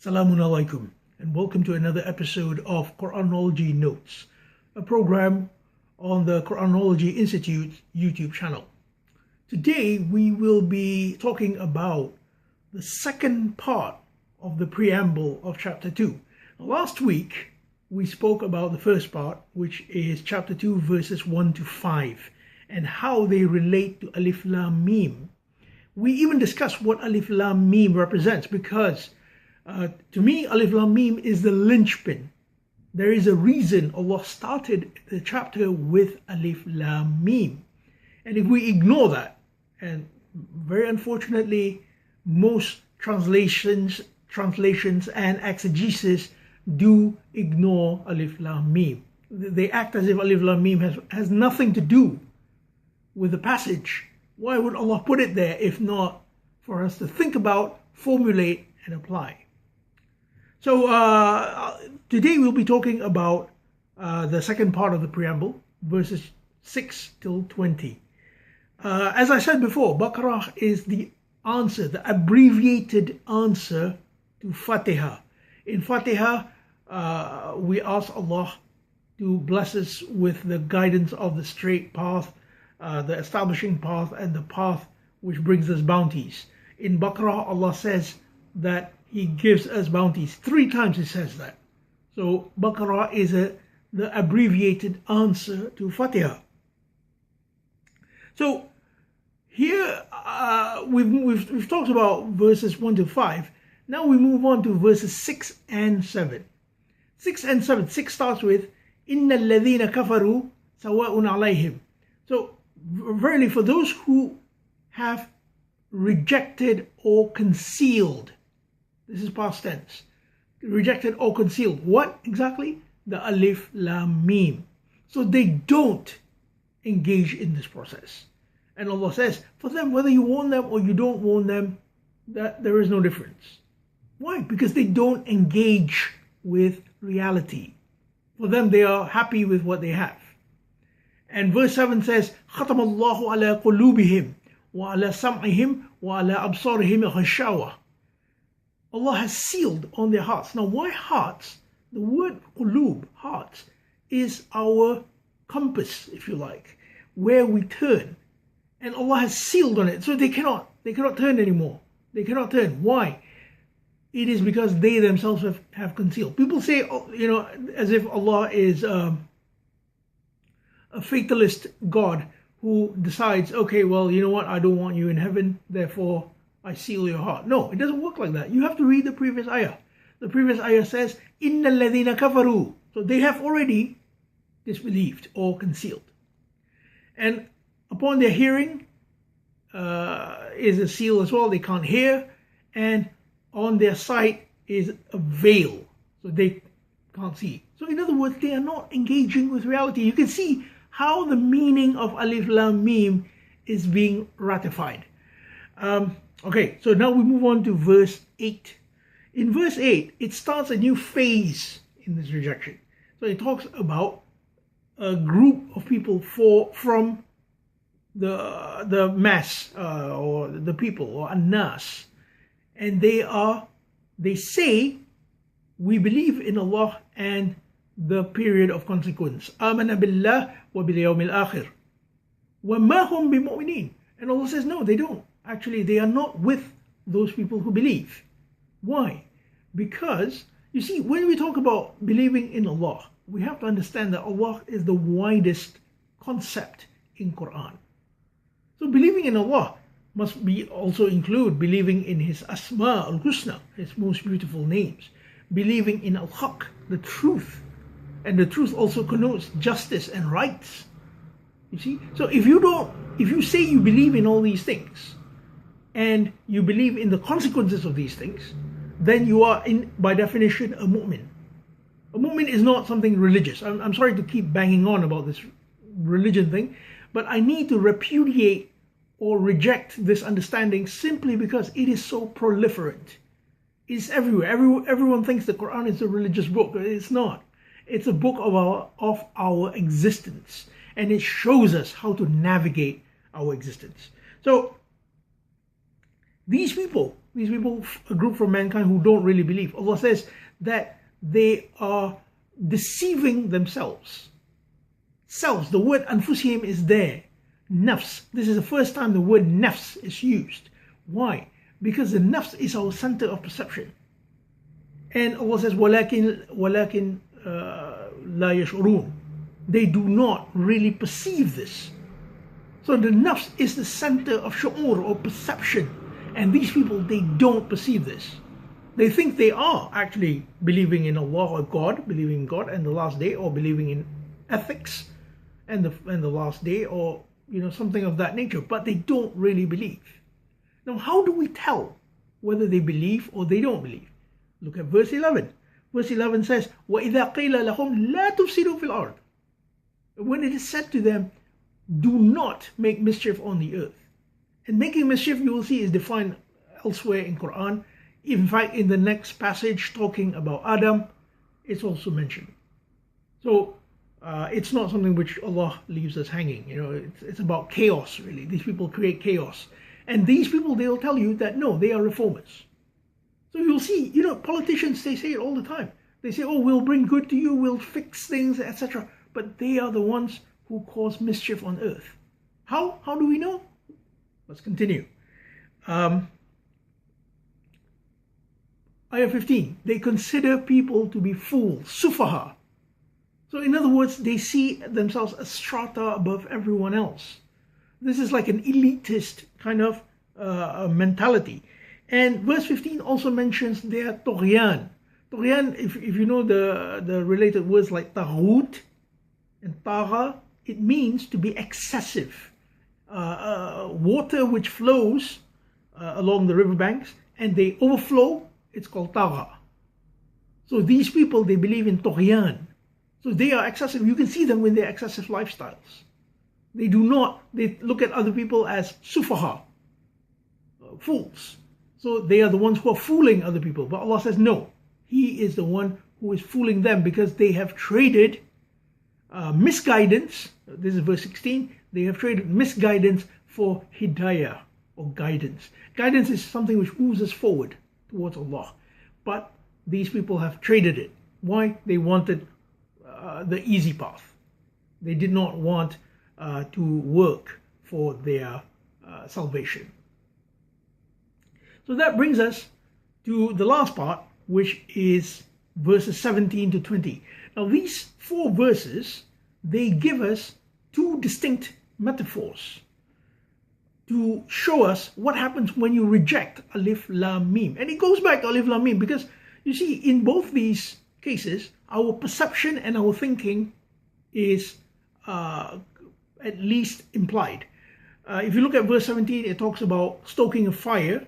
Salamun alaikum, and welcome to another episode of Quranology Notes, a program on the Quranology Institute YouTube channel. Today we will be talking about the second part of the preamble of chapter 2. Last week we spoke about the first part, which is chapter 2 verses 1 to 5, and how they relate to Alif Lam Mim. We even discussed what Alif Lam Mim represents, because to me, Alif Lam Mim is the linchpin. There is a reason Allah started the chapter with Alif Lam Mim. And if we ignore that, and very unfortunately, most translations and exegesis do ignore Alif Lam Mim. They act as if Alif Lam Mim has nothing to do with the passage. Why would Allah put it there if not for us to think about, formulate, and apply? So today we'll be talking about the second part of the preamble, verses 6 till 20. As I said before, Baqarah is the answer, the abbreviated answer to Fatiha. In Fatiha, we ask Allah to bless us with the guidance of the straight path, the establishing path, and the path which brings us bounties. In Baqarah, Allah says that He gives us bounties. 3 times He says that. So Baqarah is the abbreviated answer to Fatiha. So here we've talked about verses 1 to 5. Now we move on to verses 6 and 7. 6 and 7. 6 starts with Inna alladhina kafaru sawa'un alayhim. So verily, for those who have rejected or concealed, this is past tense, rejected or concealed. What exactly? The Alif Lam Mim. So they don't engage in this process. And Allah says, for them, whether you warn them or you don't warn them, that there is no difference. Why? Because they don't engage with reality. For them, they are happy with what they have. And verse 7 says, خَتَمَ اللَّهُ عَلَى قُلُوبِهِمْ وَعَلَى سَمْعِهِمْ وَعَلى أَبْصَارِهِمْ غَشَاوَةٌ. Allah has sealed on their hearts. Now, why hearts? The word qulub, hearts, is our compass, if you like, where we turn. And Allah has sealed on it, so they cannot turn anymore. They cannot turn. Why? It is because they themselves have concealed. People say, as if Allah is a fatalist God who decides, okay, well, you know what, I don't want you in heaven, therefore I seal your heart. No, it doesn't work like that. You have to read the previous ayah. The previous ayah says, Inna alladhina kafaru. So they have already disbelieved or concealed. And upon their hearing is a seal as well. They can't hear. And on their sight is a veil. So they can't see. So in other words, they are not engaging with reality. You can see how the meaning of Alif Lam Mim is being ratified. Okay, so now we move on to verse 8. In verse 8, it starts a new phase in this rejection. So it talks about a group of people from the mass or the people, or An-Nas. And they say, we believe in Allah and the period of consequence. Amana billah wa bil yawmil akhir. Wa ma hum bimu'minin. And Allah says, no, they don't. Actually, they are not with those people who believe. Why? Because, you see, when we talk about believing in Allah, we have to understand that Allah is the widest concept in Quran. So believing in Allah must be also include believing in His Asma al-Husna, His most beautiful names. Believing in Al-Haq, the truth. And the truth also connotes justice and rights. You see? So if you say you believe in all these things, and you believe in the consequences of these things, then you are, by definition, a mu'min. A mu'min is not something religious. I'm sorry to keep banging on about this religion thing, but I need to repudiate or reject this understanding simply because it is so proliferant. It's everywhere. Everyone thinks the Quran is a religious book. It's not. It's a book of our existence, and it shows us how to navigate our existence. So these people these people, a group from mankind who don't really believe. Allah says that they are deceiving themselves. Selves, the word anfusihim is there. Nafs, this is the first time the word nafs is used. Why? Because the nafs is our center of perception. And Allah says, وَلَكِنْ لَا يَشْعُرُونَ. They do not really perceive this. So the nafs is the center of shu'ur or perception. And these people, they don't perceive this. They think they are actually believing in Allah or God, believing in God and the last day, or believing in ethics and the last day, or something of that nature, but they don't really believe. Now, how do we tell whether they believe or they don't believe? Look at verse 11. Verse 11 says, وَإِذَا قِيلَ لَهُمْ لَا تُفْسِدُوا فِي الْأَرْضِ. When it is said to them, do not make mischief on the earth. And making mischief, you will see, is defined elsewhere in Quran. In fact, in the next passage talking about Adam, it's also mentioned. So it's not something which Allah leaves us hanging. It's about chaos, really. These people create chaos. And these people, they'll tell you that no, they are reformers. So you'll see, politicians, they say it all the time. They say, oh, we'll bring good to you, we'll fix things, etc. But they are the ones who cause mischief on earth. How? How do we know? Let's continue. Ayah 15. They consider people to be fools, sufaha. So in other words, they see themselves as strata above everyone else. This is like an elitist kind of mentality. And verse 15 also mentions their tughyan. Tughyan, if you know the related words like taghut and tagha, it means to be excessive. Water which flows along the riverbanks and they overflow, it's called tagha. So these people, they believe in tughyan. So they are excessive. You can see them with their excessive lifestyles. They look at other people as sufaha, fools. So they are the ones who are fooling other people. But Allah says, no, He is the one who is fooling them because they have traded misguidance. This is verse 16. They have traded misguidance for hidayah or guidance. Guidance is something which moves us forward towards Allah. But these people have traded it. Why? They wanted the easy path. They did not want to work for their salvation. So that brings us to the last part, which is verses 17 to 20. Now these 4 verses, they give us 2 distinct metaphors to show us what happens when you reject Alif Lam Mim. And it goes back to Alif Lam Mim because you see, in both these cases, our perception and our thinking is at least implied. If you look at verse 17, it talks about stoking a fire.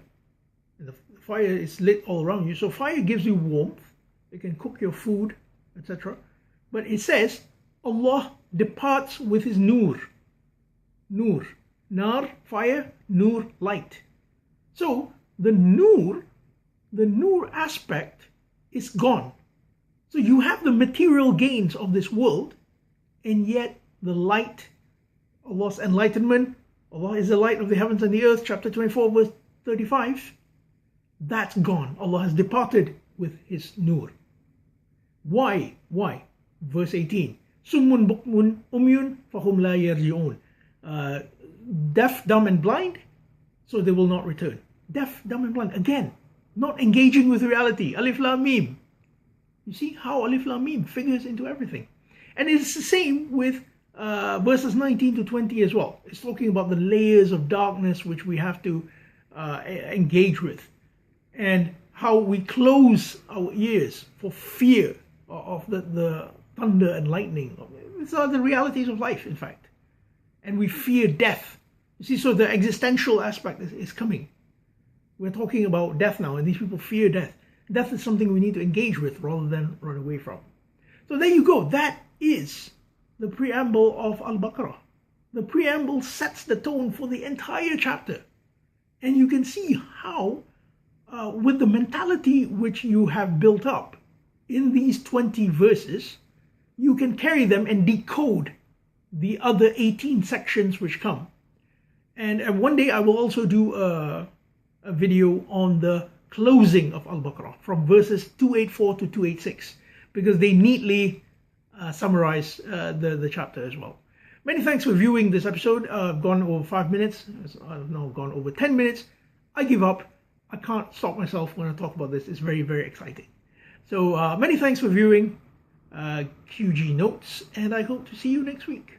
And the fire is lit all around you. So fire gives you warmth. It can cook your food, etc. But it says, Allah departs with His nur. Nur. Nar, fire, nur, light. So the nur aspect is gone. So you have the material gains of this world, and yet the light, Allah's enlightenment, Allah is the light of the heavens and the earth, chapter 24, verse 35, that's gone. Allah has departed with His nur. Why? Why? Verse 18. Summun bukmun umyun fahum la yarji'un. Deaf, dumb and blind, so they will not return. Deaf, dumb and blind. Again, not engaging with reality. Alif Lam Mim. You see how Alif Lam Mim figures into everything. And it's the same with verses 19 to 20 as well. It's talking about the layers of darkness which we have to engage with. And how we close our ears for fear of the thunder and lightning. These are the realities of life, in fact. And we fear death. You see, so the existential aspect is coming. We're talking about death now, and these people fear death. Death is something we need to engage with rather than run away from. So there you go. That is the preamble of Al-Baqarah. The preamble sets the tone for the entire chapter. And you can see how, with the mentality which you have built up in these 20 verses, you can carry them and decode the other 18 sections which come. And one day I will also do a video on the closing of Al-Baqarah from verses 284 to 286 because they neatly summarize the chapter as well. Many thanks for viewing this episode. I've gone over 5 minutes. I've now gone over 10 minutes. I give up. I can't stop myself when I talk about this. It's very, very exciting. So many thanks for viewing QG Notes, and I hope to see you next week.